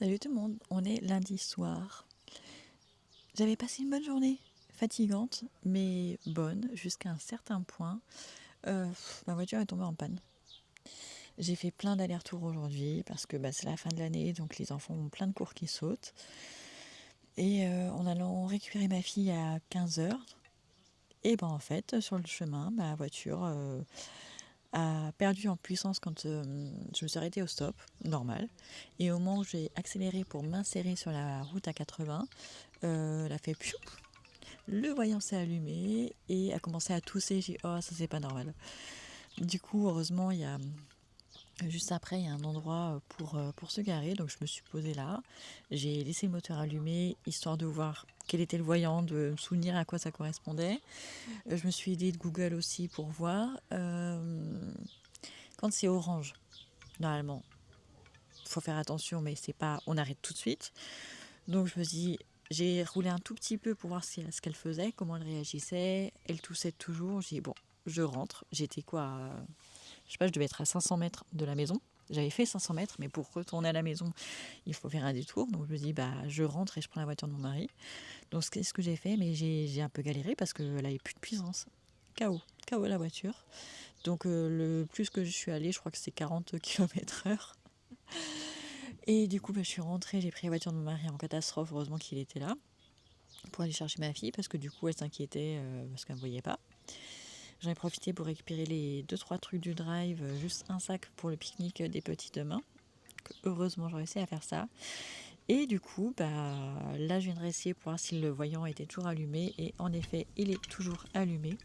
Salut tout le monde, on est lundi soir. J'avais passé une bonne journée, fatigante, mais bonne jusqu'à un certain point. Ma voiture est tombée en panne. J'ai fait plein d'allers-retours aujourd'hui parce que c'est la fin de l'année, donc les enfants ont plein de cours qui sautent. Et en allant récupérer ma fille à 15h, et en fait, sur le chemin, ma voiture a perdu en puissance quand je me suis arrêtée au stop, normal. Et au moment où j'ai accéléré pour m'insérer sur la route à 80, elle a fait piou. Le voyant s'est allumé et a commencé à tousser. J'ai dit, oh, ça c'est pas normal. Du coup, heureusement, juste après, il y a un endroit pour se garer. Donc je me suis posée là. J'ai laissé le moteur allumé, histoire de voir quel était le voyant, de me souvenir à quoi ça correspondait. Je me suis aidée de Google aussi pour voir. Quand c'est orange, normalement, il faut faire attention, mais c'est pas, on arrête tout de suite. Donc je me dis, j'ai roulé un tout petit peu pour voir ce qu'elle faisait, comment elle réagissait. Elle toussait toujours. J'ai dit, bon, je rentre. J'étais quoi, je sais pas, je devais être à 500 mètres de la maison. J'avais fait 500 mètres, mais pour retourner à la maison, il faut faire un détour. Donc je me dis, je rentre et je prends la voiture de mon mari. Donc c'est ce que j'ai fait, mais j'ai un peu galéré parce qu'elle n'avait plus de puissance. KO la voiture. Donc le plus que je suis allée, je crois que c'est 40 km/h. Et du coup, je suis rentrée, j'ai pris la voiture de mon mari en catastrophe. Heureusement qu'il était là pour aller chercher ma fille parce que du coup, elle s'inquiétait parce qu'elle ne me voyait pas. J'en ai profité pour récupérer les 2-3 trucs du drive, juste un sac pour le pique-nique des petits demain. Heureusement, j'ai réussi à faire ça. Et du coup, là, je viens de réessayer pour voir si le voyant était toujours allumé. Et en effet, il est toujours allumé.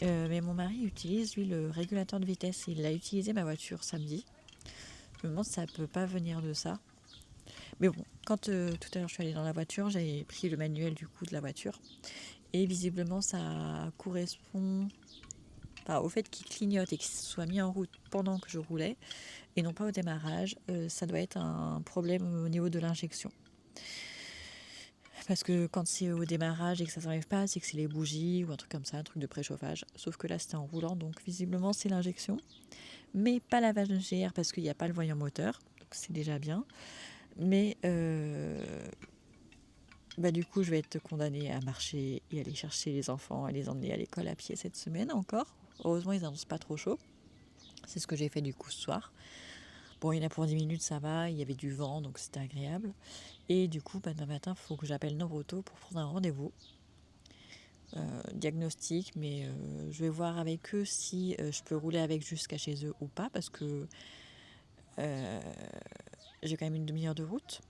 Mais mon mari utilise, lui, le régulateur de vitesse. Il l'a utilisé ma voiture samedi. Je me demande si ça peut pas venir de ça. Mais bon, quand tout à l'heure je suis allée dans la voiture, j'ai pris le manuel du coup de la voiture. Et visiblement, ça correspond au fait qu'il clignote et qu'il soit mis en route pendant que je roulais et non pas au démarrage. Ça doit être un problème au niveau de l'injection. Parce que quand c'est au démarrage et que ça ne s'enlève pas, c'est que c'est les bougies ou un truc comme ça, un truc de préchauffage. Sauf que là, c'était en roulant, donc visiblement, c'est l'injection. Mais pas lavage de GR parce qu'il n'y a pas le voyant moteur, donc c'est déjà bien. Mais du coup, je vais être condamnée à marcher et aller chercher les enfants et les emmener à l'école à pied cette semaine encore. Heureusement, ils n'annoncent pas trop chaud. C'est ce que j'ai fait du coup ce soir. Bon, il y en a pour 10 minutes, ça va. Il y avait du vent, donc c'était agréable. Et du coup, demain matin, il faut que j'appelle Noroto pour prendre un rendez-vous. Diagnostic, mais je vais voir avec eux si je peux rouler avec jusqu'à chez eux ou pas, parce que j'ai quand même une demi-heure de route.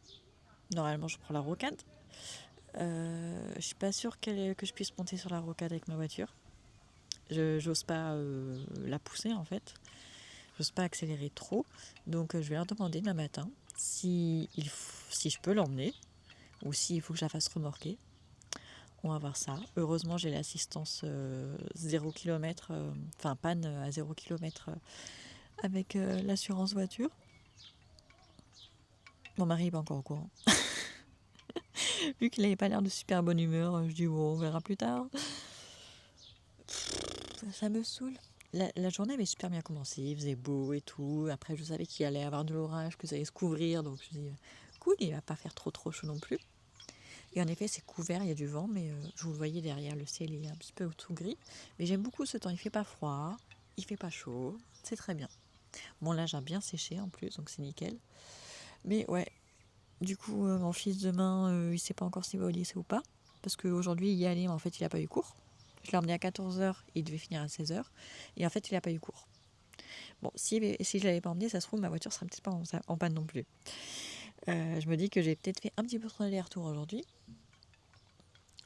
Normalement, je prends la rocade. Je suis pas sûre que je puisse monter sur la rocade avec ma voiture. J'ose pas la pousser en fait. J'ose pas accélérer trop. Donc je vais leur demander demain matin si je peux l'emmener ou s'il faut que je la fasse remorquer. On va voir ça. Heureusement, j'ai l'assistance 0 km, panne à 0 km avec l'assurance voiture. Mon mari n'est pas encore au courant. Vu qu'il n'avait pas l'air de super bonne humeur, je dis bon, on verra plus tard. Ça me saoule. La journée avait super bien commencé, il faisait beau et tout. Après, je savais qu'il allait y avoir de l'orage, que ça allait se couvrir. Donc, je dis, cool, il va pas faire trop chaud non plus. Et en effet, c'est couvert, il y a du vent, mais je vous le voyais derrière, le ciel est un petit peu tout gris. Mais j'aime beaucoup ce temps, il fait pas froid, il fait pas chaud, c'est très bien. Mon linge a bien séché en plus, donc c'est nickel. Mais ouais, du coup, mon fils demain, il sait pas encore s'il va au lycée ou pas. Parce qu'aujourd'hui, il y allait, mais en fait, il a pas eu cours. Je l'ai emmené à 14h, il devait finir à 16h. Et en fait, il n'a pas eu cours. Bon, si je ne l'avais pas emmené, ça se trouve, ma voiture sera peut-être pas en panne non plus. Je me dis que j'ai peut-être fait un petit peu trop d'aller-retour aujourd'hui.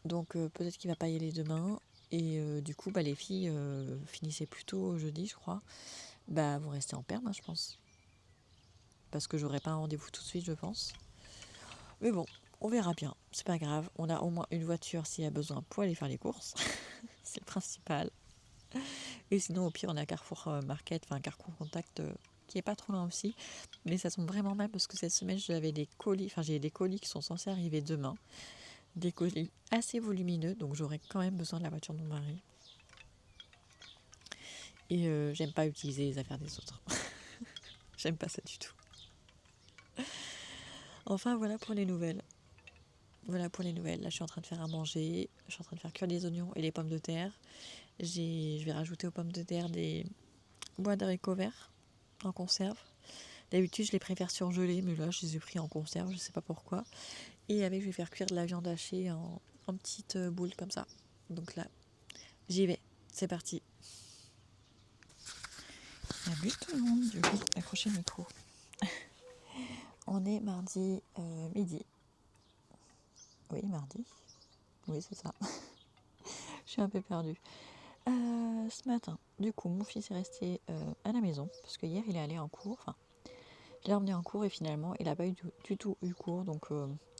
Donc peut-être qu'il va pas y aller demain. Et du coup, les filles finissaient plus tôt jeudi, je crois. Vont rester en perme, je pense. Parce que j'aurai pas un rendez-vous tout de suite, je pense. Mais bon, on verra bien. C'est pas grave. On a au moins une voiture s'il y a besoin pour aller faire les courses. C'est le principal. Et sinon, au pire, on a Carrefour Market, Carrefour Contact, qui est pas trop loin aussi. Mais ça tombe vraiment mal parce que cette semaine, j'ai des colis qui sont censés arriver demain. Des colis assez volumineux, donc j'aurai quand même besoin de la voiture de mon mari. Et j'aime pas utiliser les affaires des autres. J'aime pas ça du tout. Enfin, voilà pour les nouvelles. Voilà pour les nouvelles. Là, je suis en train de faire à manger. Je suis en train de faire cuire des oignons et les pommes de terre. Je vais rajouter aux pommes de terre des boîtes d'haricots verts en conserve. D'habitude, je les préfère surgelés, mais là, je les ai pris en conserve, je sais pas pourquoi. Et avec, je vais faire cuire de la viande hachée en petites boules comme ça. Donc là, j'y vais. C'est parti. Salut tout le monde, du coup, accrochez le micro. On est mardi midi. Oui, mardi. Oui, c'est ça. Je suis un peu perdue. Ce matin, du coup, mon fils est resté à la maison, parce que hier, il est allé en cours. Enfin, je l'ai emmené en cours et finalement, il n'a pas du tout eu cours. Donc,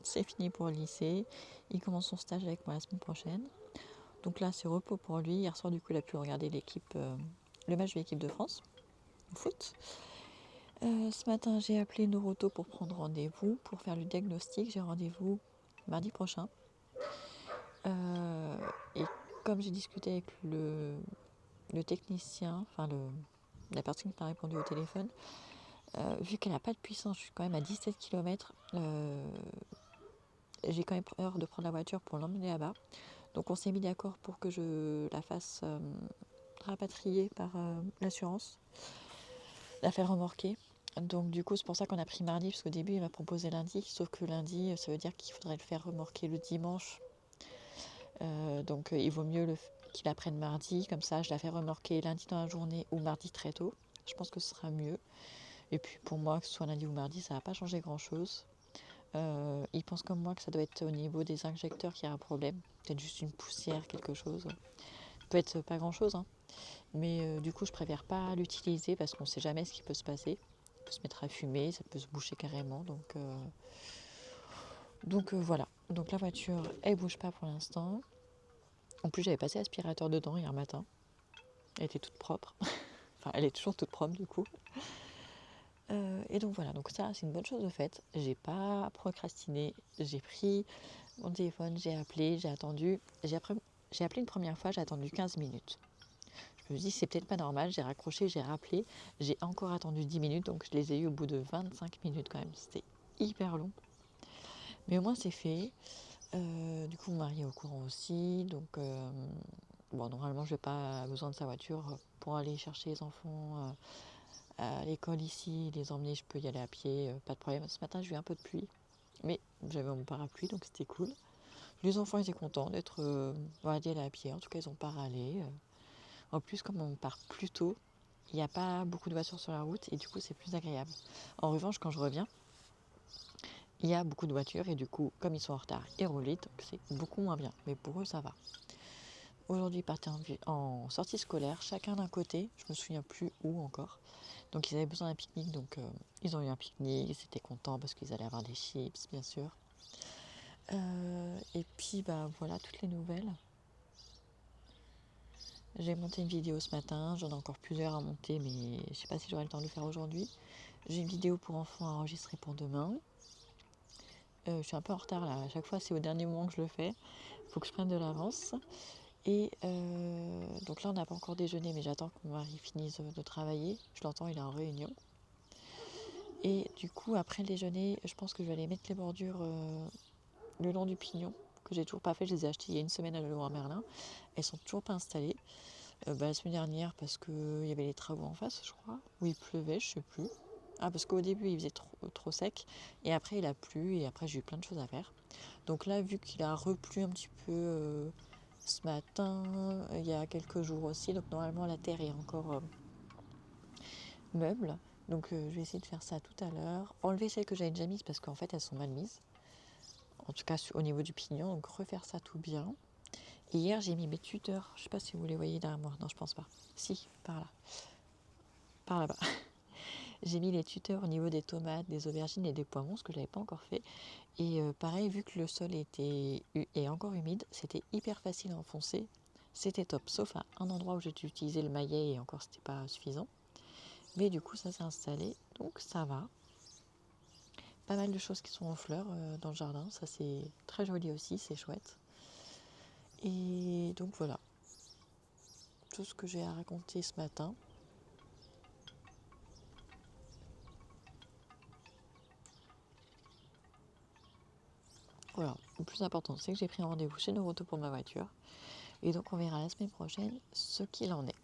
c'est fini pour le lycée. Il commence son stage avec moi la semaine prochaine. Donc là, c'est repos pour lui. Hier soir, du coup, il a pu regarder le match de l'équipe de France, au foot. Ce matin, j'ai appelé Noroto pour prendre rendez-vous, pour faire le diagnostic. J'ai rendez-vous mardi prochain. Et comme j'ai discuté avec le technicien, enfin la personne qui m'a répondu au téléphone, vu qu'elle n'a pas de puissance, je suis quand même à 17 km, j'ai quand même peur de prendre la voiture pour l'emmener là-bas. Donc on s'est mis d'accord pour que je la fasse rapatrier par l'assurance, la faire remorquer. Donc du coup c'est pour ça qu'on a pris mardi, parce qu'au début il m'a proposé lundi, sauf que lundi ça veut dire qu'il faudrait le faire remorquer le dimanche. Donc il vaut mieux qu'il la prenne mardi, comme ça je la fais remorquer lundi dans la journée ou mardi très tôt. Je pense que ce sera mieux. Et puis pour moi, que ce soit lundi ou mardi, ça va pas changer grand chose. Il pense comme moi que ça doit être au niveau des injecteurs qu'il y a un problème. Peut-être juste une poussière, quelque chose. Peut être pas grand chose, hein. Mais du coup je préfère pas l'utiliser parce qu'on sait jamais ce qui peut se passer. Ça peut se mettre à fumer, ça peut se boucher carrément. Donc voilà. Donc la voiture, elle bouge pas pour l'instant. En plus j'avais passé l'aspirateur dedans hier matin. Elle était toute propre. Enfin elle est toujours toute propre du coup. Et donc voilà, donc ça c'est une bonne chose de faite. J'ai pas procrastiné, j'ai pris mon téléphone, j'ai appelé, j'ai attendu. J'ai appelé une première fois, j'ai attendu 15 minutes. Je me dis c'est peut-être pas normal, j'ai raccroché, j'ai rappelé, j'ai encore attendu 10 minutes, donc je les ai eu au bout de 25 minutes quand même. C'était hyper long. Mais au moins c'est fait. Du coup mon mari est au courant aussi, donc bon normalement je n'ai pas besoin de sa voiture pour aller chercher les enfants à l'école ici, les emmener, je peux y aller à pied, pas de problème. Ce matin, j'ai eu un peu de pluie, mais j'avais mon parapluie, donc c'était cool. Les enfants étaient contents d'être d'y aller à pied, en tout cas, ils n'ont pas râlé. En plus, comme on part plus tôt, il n'y a pas beaucoup de voitures sur la route et du coup, c'est plus agréable. En revanche, quand je reviens, il y a beaucoup de voitures et du coup, comme ils sont en retard, ils roulent vite, donc c'est beaucoup moins bien. Mais pour eux, ça va. Aujourd'hui, ils partaient en sortie scolaire, chacun d'un côté, je me souviens plus où encore. Donc ils avaient besoin d'un pique-nique, donc ils ont eu un pique-nique, ils étaient contents parce qu'ils allaient avoir des chips, bien sûr. Et puis bah voilà toutes les nouvelles. J'ai monté une vidéo ce matin, j'en ai encore plusieurs à monter, mais je sais pas si j'aurai le temps de le faire aujourd'hui. J'ai une vidéo pour enfants à enregistrer pour demain. Je suis un peu en retard là, à chaque fois c'est au dernier moment que je le fais. Faut que je prenne de l'avance. Et donc là on n'a pas encore déjeuné, mais j'attends que mon mari finisse de travailler. Je l'entends, il est en réunion. Et du coup, après le déjeuner, je pense que je vais aller mettre les bordures le long du pignon, que j'ai toujours pas fait. Je les ai achetées il y a une semaine à Leroy Merlin. Elles sont toujours pas installées. La semaine dernière, parce qu'il y avait les travaux en face, je crois, où il pleuvait, je sais plus. Ah, parce qu'au début, il faisait trop sec, et après, il a plu, et après, j'ai eu plein de choses à faire. Donc là, vu qu'il a replu un petit peu ce matin, il y a quelques jours aussi, donc normalement, la terre est encore meuble. Donc je vais essayer de faire ça tout à l'heure. Enlever celles que j'avais déjà mises parce qu'en fait elles sont mal mises. En tout cas au niveau du pignon. Donc refaire ça tout bien. Et hier j'ai mis mes tuteurs. Je sais pas si vous les voyez derrière moi. Non, je pense pas. Si, par là. Par là-bas. J'ai mis les tuteurs au niveau des tomates, des aubergines et des poivrons, ce que je n'avais pas encore fait. Et pareil, vu que le sol est encore humide, c'était hyper facile à enfoncer. C'était top, sauf à un endroit où j'ai dû utiliser le maillet et encore c'était pas suffisant. Mais du coup ça s'est installé, donc ça va. Pas mal de choses qui sont en fleurs dans le jardin, ça c'est très joli aussi, c'est chouette. Et donc voilà, tout ce que j'ai à raconter ce matin. Voilà, le plus important, c'est que j'ai pris un rendez-vous chez Neuroto pour ma voiture. Et donc, on verra la semaine prochaine ce qu'il en est.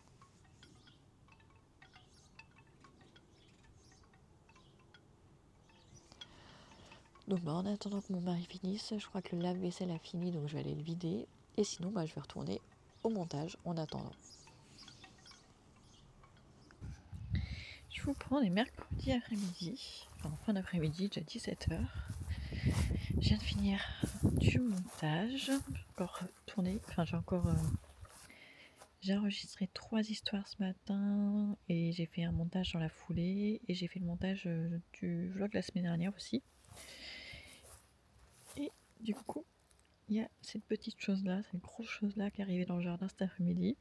Donc, en attendant que mon mari finisse, je crois que le lave-vaisselle a fini, donc je vais aller le vider. Et sinon, je vais retourner au montage en attendant. Je vous prends les mercredis après-midi, en fin d'après-midi, déjà 17h. Je viens de finir du montage. J'ai enregistré 3 histoires ce matin et j'ai fait un montage dans la foulée et j'ai fait le montage du vlog la semaine dernière aussi. Et du coup, il y a cette petite chose-là, cette grosse chose-là qui est arrivée dans le jardin cet après-midi.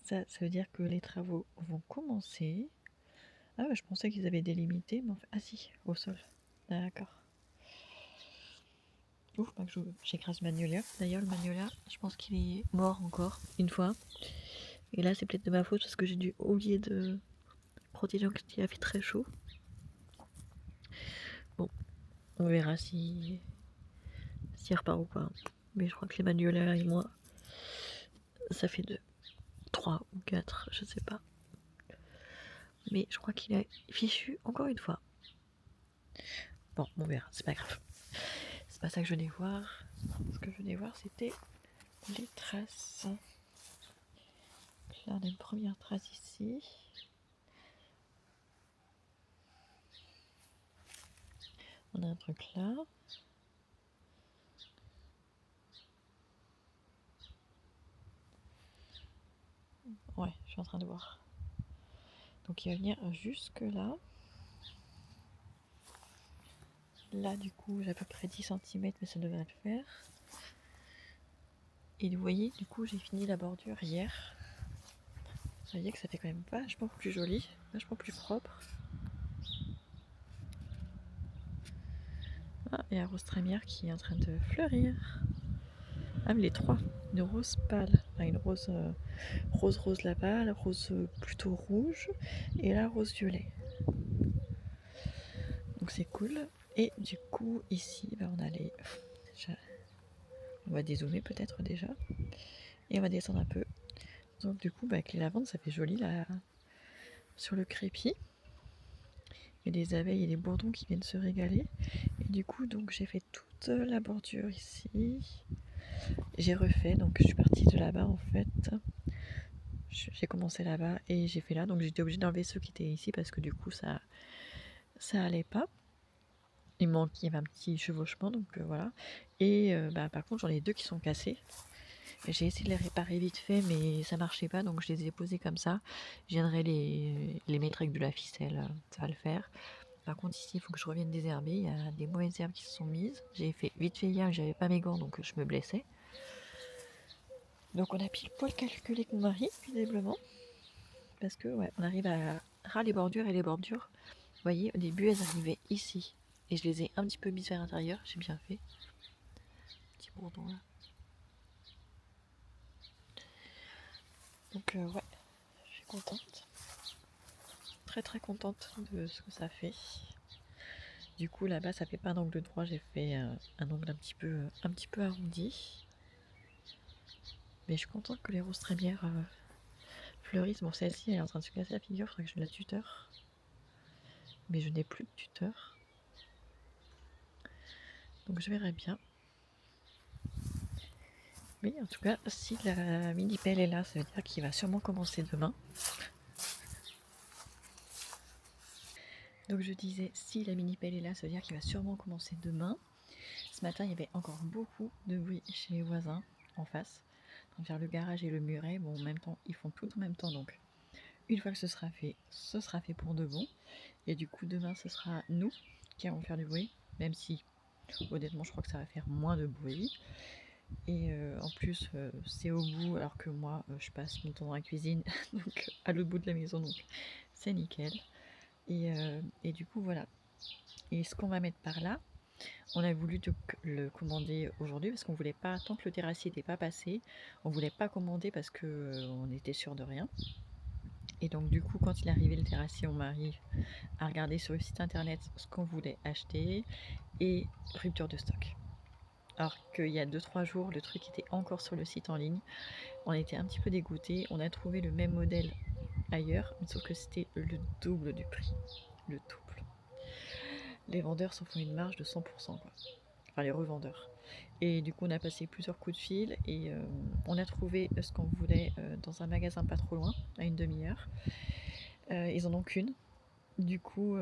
Ça veut dire que les travaux vont commencer. Ah je pensais qu'ils avaient délimité, mais en fait... Ah si, au sol. D'accord. Ouf, j'écrase le magnolia. D'ailleurs, le magnolia, je pense qu'il est mort encore, une fois. Et là, c'est peut-être de ma faute parce que j'ai dû oublier de protéger quand il a fait très chaud. Bon, on verra s'il repart ou pas. Mais je crois que les magnolias et moi, ça fait 2, 3 ou 4, je sais pas. Mais je crois qu'il a fichu encore une fois. Bon, on verra, c'est pas grave. C'est pas ça que je venais voir. Ce que je venais voir, c'était les traces. Là, on a une première trace ici. On a un truc là. Ouais, je suis en train de voir. Donc il va venir jusque là. Là, du coup, j'ai à peu près 10 cm, mais ça devrait le faire. Et vous voyez, du coup, j'ai fini la bordure hier. Vous voyez que ça fait quand même vachement plus joli, vachement plus propre. Ah, et la rose trémière qui est en train de fleurir. Ah, mais les trois. Une rose pâle, enfin, une rose rose là-bas, la rose plutôt rouge et la rose violet. Donc c'est cool. Et du coup, ici, on a les... On va dézoomer peut-être déjà. Et on va descendre un peu. Donc du coup, avec les lavandes, ça fait joli là, sur le crépi. Et les abeilles et les bourdons qui viennent se régaler. Et du coup, donc j'ai fait toute la bordure ici. J'ai refait, donc je suis partie de là-bas en fait. J'ai commencé là-bas et j'ai fait là. Donc j'étais obligée d'enlever ceux qui étaient ici parce que du coup, ça allait pas. Il y avait un petit chevauchement, donc voilà. Et par contre, j'en ai 2 qui sont cassés. J'ai essayé de les réparer vite fait, mais ça marchait pas, donc je les ai posés comme ça. Je viendrai les mettre avec de la ficelle, ça va le faire. Par contre, ici, il faut que je revienne désherber. Il y a des mauvaises herbes qui se sont mises. J'ai fait vite fait hier, j'avais pas mes gants, donc je me blessais. Donc on a pile poil calculé avec mon mari, visiblement. Parce que, ouais, on arrive à ras les bordures et les bordures. Vous voyez, au début, elles arrivaient ici. Et je les ai un petit peu mises vers l'intérieur, j'ai bien fait. Petit bourdon là. Donc, ouais, je suis contente. Très très contente de ce que ça fait. Du coup, là-bas, ça fait pas un angle droit, j'ai fait un angle un petit peu arrondi. Mais je suis contente que les roses trémières fleurissent. Bon, celle-ci, elle est en train de se casser la figure, il faudrait que je la tuteur. Mais je n'ai plus de tuteur. Donc je verrai bien. Mais en tout cas, si la mini-pelle est là, ça veut dire qu'il va sûrement commencer demain. Donc je disais, si la mini-pelle est là, ça veut dire qu'il va sûrement commencer demain. Ce matin, il y avait encore beaucoup de bruit chez les voisins en face. En faire le garage et le muret, bon, en même temps, ils font tout en même temps. Donc une fois que ce sera fait pour de bon. Et du coup, demain, ce sera nous qui allons faire du bruit, même si, honnêtement, je crois que ça va faire moins de bruit. Et en plus, c'est au bout, alors que moi, je passe mon temps dans la cuisine, donc à l'autre bout de la maison, donc c'est nickel. Et du coup, voilà. Et ce qu'on va mettre par là, on a voulu le commander aujourd'hui parce qu'on voulait pas, tant que le terrassier n'était pas passé, on voulait pas commander parce que on était sûr de rien. Et donc du coup, quand il est arrivé le terrassier, mon mari a regardé sur le site internet ce qu'on voulait acheter et rupture de stock. Alors qu'il y a 2-3 jours, le truc était encore sur le site en ligne. On était un petit peu dégoûtés. On a trouvé le même modèle ailleurs, sauf que c'était le double du prix. Le double. Les vendeurs s'en font une marge de 100%, quoi. Enfin, les revendeurs. Et du coup, on a passé plusieurs coups de fil et on a trouvé ce qu'on voulait dans un magasin pas trop loin, à une demi-heure. Ils en ont qu'une. Du coup,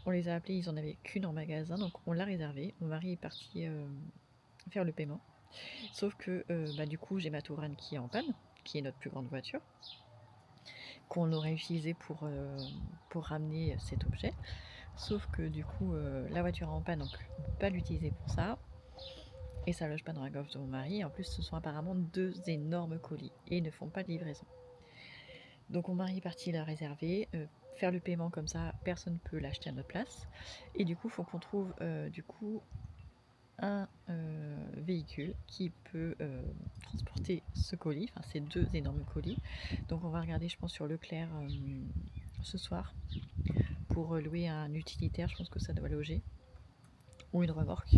on les a appelés, ils en avaient qu'une en magasin, donc on l'a réservé. Mon mari est parti faire le paiement. Sauf que du coup, j'ai ma Tourane qui est en panne, qui est notre plus grande voiture, qu'on aurait utilisée pour ramener cet objet. Sauf que du coup, la voiture est en panne, donc on ne peut pas l'utiliser pour ça. Et ça loge pas dans la gorge de mon mari. En plus, ce sont apparemment 2 énormes colis et ils ne font pas de livraison. Donc mon mari est parti la réserver, faire le paiement comme ça, personne ne peut l'acheter à notre place. Et du coup, il faut qu'on trouve un véhicule qui peut transporter ce colis, enfin ces 2 énormes colis. Donc on va regarder, je pense, sur Leclerc ce soir pour louer un utilitaire, je pense que ça doit loger. Ou une remorque.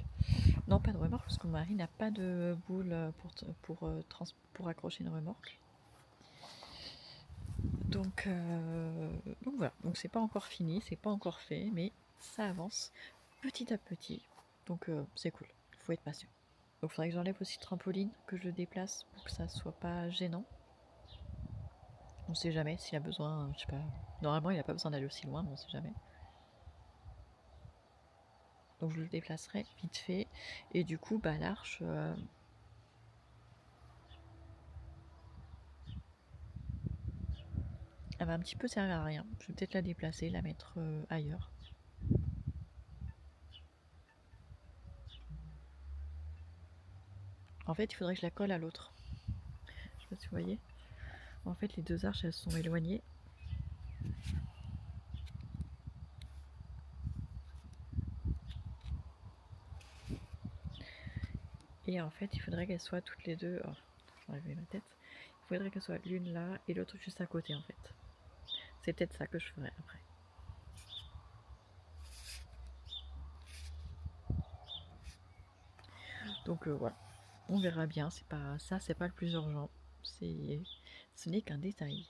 Non, pas de remorque, parce que mon mari n'a pas de boule pour accrocher une remorque. Donc voilà, donc c'est pas encore fini, c'est pas encore fait, mais ça avance petit à petit. Donc c'est cool, faut être patient. Donc il faudrait que j'enlève aussi le trampoline, que je le déplace pour que ça soit pas gênant. On sait jamais s'il a besoin, je sais pas. Normalement il a pas besoin d'aller aussi loin, mais on sait jamais. Donc je le déplacerai vite fait. Et du coup, l'arche, elle va un petit peu servir à rien. Je vais peut-être la déplacer, la mettre ailleurs. En fait, il faudrait que je la colle à l'autre. Je sais pas si vous voyez. En fait, les 2 arches, elles sont éloignées. Et en fait, il faudrait qu'elles soient toutes les 2. Oh, je vais enlever ma tête. Il faudrait qu'elles soient l'une là et l'autre juste à côté, en fait. C'est peut-être ça que je ferai après. Donc voilà. On verra bien. C'est pas ça, c'est pas le plus urgent. Ce n'est qu'un détail.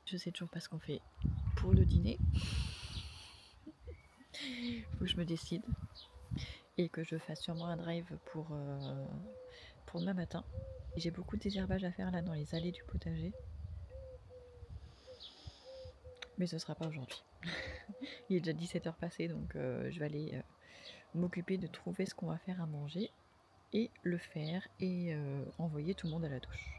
Je sais toujours pas ce qu'on fait pour le dîner. Faut que je me décide et que je fasse sûrement un drive pour demain matin. J'ai beaucoup de désherbage à faire là dans les allées du potager. Mais ce sera pas aujourd'hui. Il est déjà 17h passé, donc je vais aller m'occuper de trouver ce qu'on va faire à manger et le faire et envoyer tout le monde à la douche.